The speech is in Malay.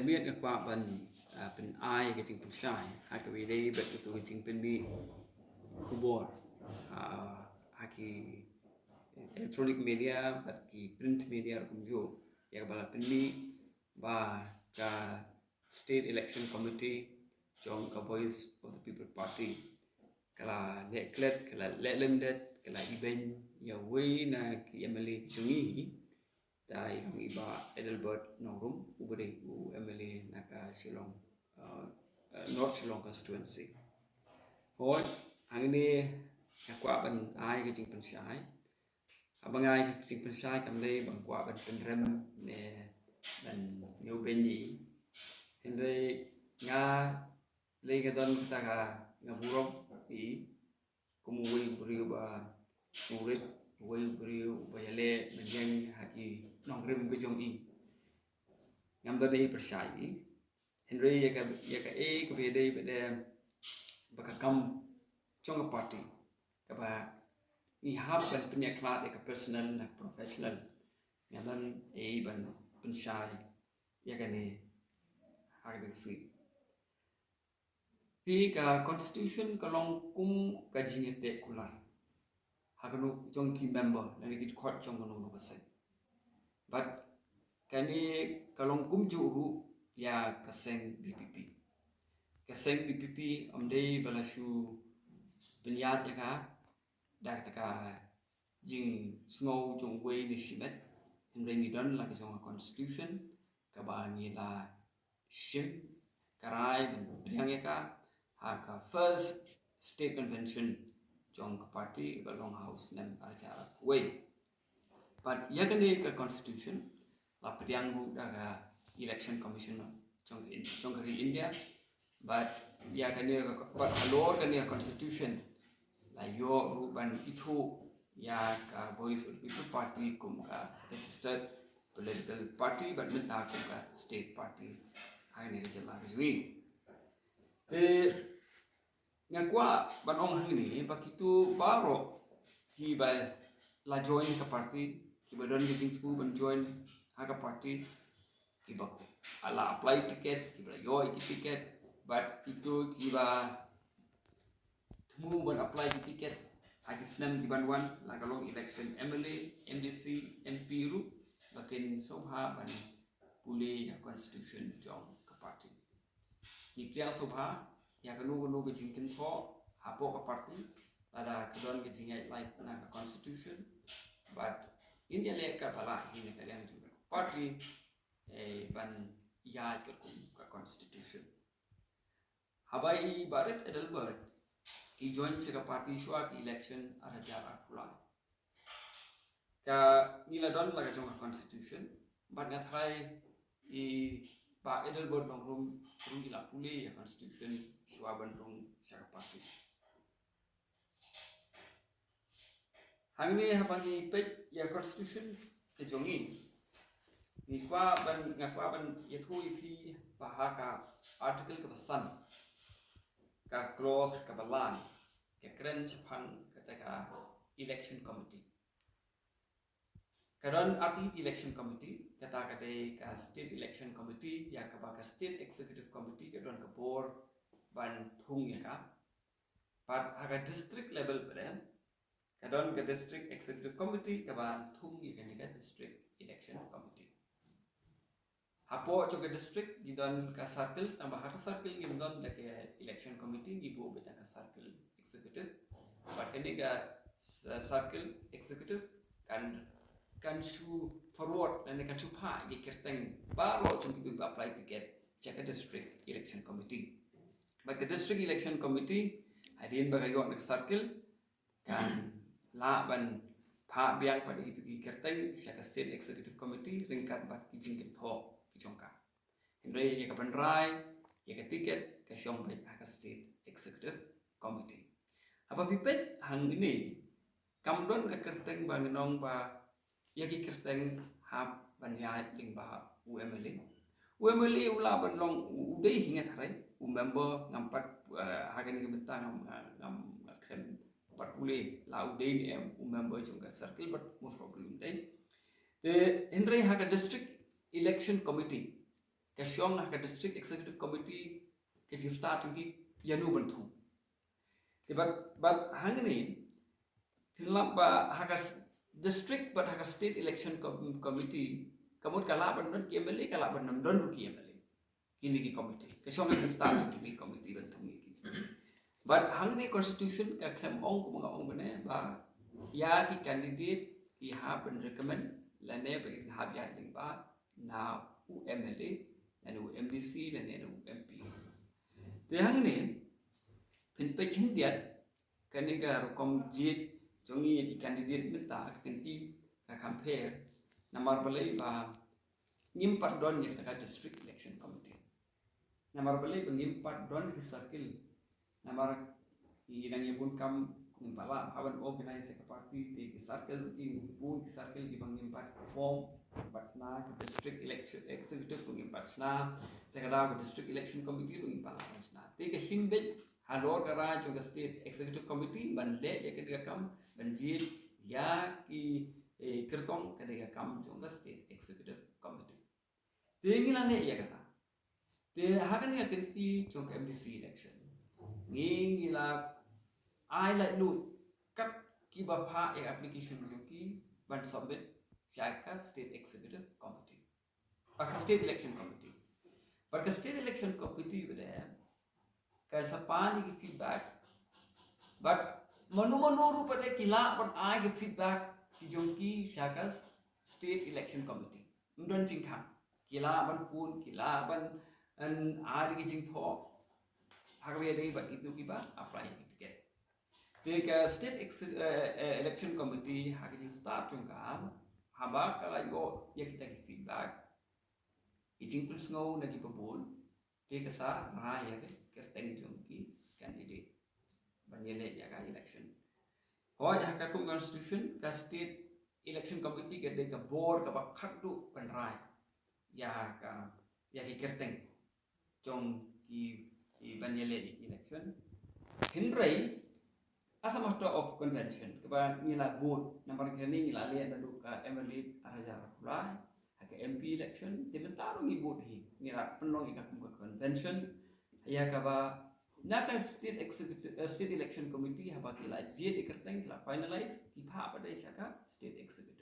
miết cái qua bần bên ai cái chính Pynshai hai cái đây bật cái tụi chính bên bị khu bor hai cái electronic media bật cái print media cũng jo ya bala bên bị và cái state election committee trong cái voice of the people party kala leklet kala lelendet kala iben ya way na ki MLA jungi tai long iba Edelbert Nongrum ubade u MLA naka Shillong North Shillong constituency hoi angini kwa ban ai ke jing Pynshai abangai ke jing Pynshai kam dei bang kwa ban penrem ne dan nyu benyi hendre nga lei ga don ta ga ngaburok i kumui beriu ba murid wei beriu ba yale menjeng haki nongrim ke jong i ngam da dei Pynshai Henry ya ka e ke be dei be de ba ka kam chong a party ka ba ni hab ban punya klat ka personal na professional ngam dan e ban Pynshai ya ka ni ha ka si Pi ka constitution ka long kum ka jingit de kular. Haganu jong ki member na nikit court jong no pasai. But kani ka long kum juru ya kaseng VPP. Kaseng VPP amdei balashu penyat ya ka dak taka jing snow jong way ni shimet himre ni don la ka jong constitution ka ba ni la shim karai ben ya ka haka first state convention jong party belong house nem acara way but yakane ka constitution la pediang bu daga election commission jong kari India but yakane but alor kane constitution la yo ruban itu ya ka voice of people party kum ka registered political party but minta kum ka state party hane jela rizwi ngakwa banong hangni bakitu baro ki ba la join ka party ki ba don meeting tu ban join ha ka party ki ba ko ala apply ticket ki ba yo ki ticket but itu ki ba temu ban apply ki ticket ha ki snam ki ban wan la kalong election MLA MDC MP ru bakin sobha ban puli constitution jong ka party ni kya sobha ya kanu ke jingkin Thoh hapo ka party ada kedon ke jingai like na constitution but India le ka bala ini ka yang juga party ban ïaid ka constitution habai baret Edelbert i join se ka party shwa ki election ara jara pula ka nila don la ka jong constitution but ngathai i ba Edelbert dong room ila puli ya constitution shwa ban rong sa party hangni hapani pek ya constitution ke jongi ni kwa ban ngakwa ban yathu ipi bahaka article ke pesan ka clause ka balan ke kren chapan kata election committee Karon arti election committee kata kadai ka state election committee ya ka ba ka state executive committee kadon ka board ban thung ya ka pat aga district level pada kadon ka district executive committee ka ban thung ya ka district election committee hapo cho ka district di don ka circle tambah ka circle ni don la ka election committee ni bo beta ka circle executive pat kani ka circle executive kan shu forward dan kan shu pa ye Kyrtong baro chung tu apply ticket check district election committee but the district election committee hadin bagayo nak circle kan la ban pa biang pada itu ki Kyrtong check state executive committee ringkat bat ki Jingjied Thoh ki chongka henry ye ka bandrai ye ka ticket ka shong bai ka state executive committee apa pipet hang ini kamdon ka Kyrtong bangnong ba yaki Kyrtong hab banyai Lyngba MLA ula ban long udai hinga tharai member ngampat hagani kementa ngam Khlem pat pule la udai ni member chung ka circle but most probably udai the Henry haga district election committee Kasyong haka district executive committee kecil start chung yanu bentuk. But hangni Lyngba haka district but haka state election committee kamut kalaban don MLA kalaban nam don ruki MLA kini ki committee kasyong haka start kini committee bentuk ni. But hangni constitution ka Khlem ong ko mga ong bene ba ya ki candidate ki ha ben recommend lane bagi ha ya Lyngba na u MLA dan u MDC dan u MP. Te hangni pin pe Jingjied kani ga rokom jit jongi ki candidate minta kenti ka compare namar balai ba ngimpat don ya ka district election committee. Namar balai ba ngimpat don ki circle namar yang pun kam nimpala awan organize ke parti di circle pun di circle di bangimpat form batna district election executive bangimpat na sekadar district election committee bangimpat na te ke simbet hador kara juga state executive committee bande ya ke kam banjir ya ki Kyrtong ke kam juga state executive committee te ngilane ya kata te hakan ya kenti juga MDC election ngila ai lại lùi các ki bapha e application ki ban submit chaka state executive committee pak state election committee pak state election committee with kan sapani ki feedback but manu pada kila ban ai ki feedback ki jongki chaka state election committee mdon jingthang kila ban phone kila ban an ai ki jingtho Hagwe day but itu kiba apply ticket. The state election committee hagin start jungka haba kala yo ya kita ki feedback. Ijing pulis ngau na ki pabul. Te kasa na ya ke Kyrtong jongki candidate. Banyele ya ka election. Hoy haka kum constitution ka state election committee ke de ka board ka bakadu panrai. Ya ki Kyrtong jong ki Banyele election. Henry, as a matter of convention, kepada nila vote, nomor kini nila lihat dulu ke MLA arajar pula, ke MP election, dibentar ngi vote hi, nila penuh ikat muka convention, ya kaba nak state election committee, haba kila ïaid Kyrtong kila finalize, kipa pada isyakat state executive.